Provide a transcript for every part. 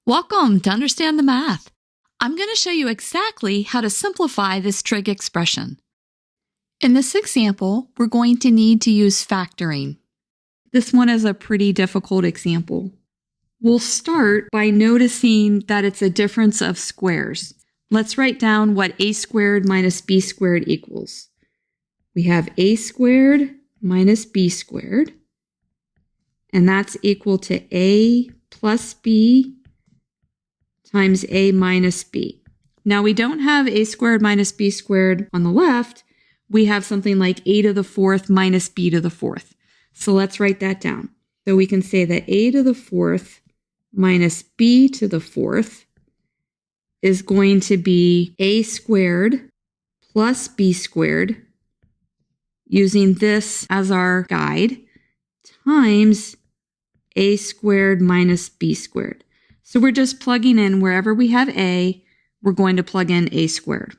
Welcome to Understand the Math. I'm going to show you exactly how to simplify this trig expression. In this example, we're going to need to use factoring. This one is a pretty difficult example. We'll start by noticing that it's a difference of squares. Let's write down what a squared minus b squared equals. We have a squared minus b squared, and that's equal to a plus b times a minus b. Now we don't have a squared minus b squared on the left. We have something like a to the fourth minus b to the fourth. So let's write that down. So we can say that a to the fourth minus b to the fourth is going to be a squared plus b squared, using this as our guide, times a squared minus b squared. So we're just plugging in wherever we have a, we're going to plug in a squared.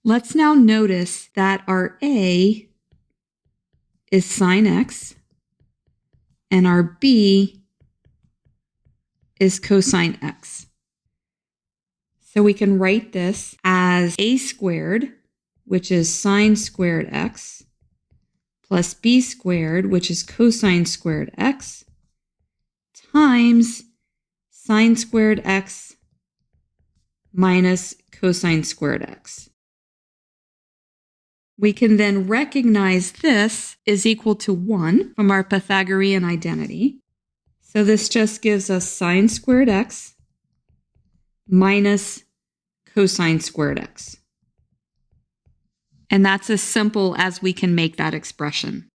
Let's now notice that our a is sine x and our b is cosine x. So we can write this as a squared, which is sine squared x, plus b squared, which is cosine squared x, times sine squared x minus cosine squared x. We can then recognize this is equal to 1 from our Pythagorean identity. So this just gives us sine squared x minus cosine squared x. And that's as simple as we can make that expression.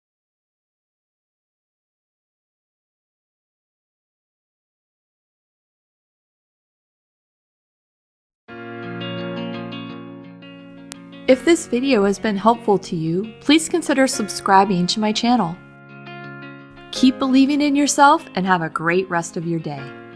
If this video has been helpful to you, please consider subscribing to my channel. Keep believing in yourself and have a great rest of your day.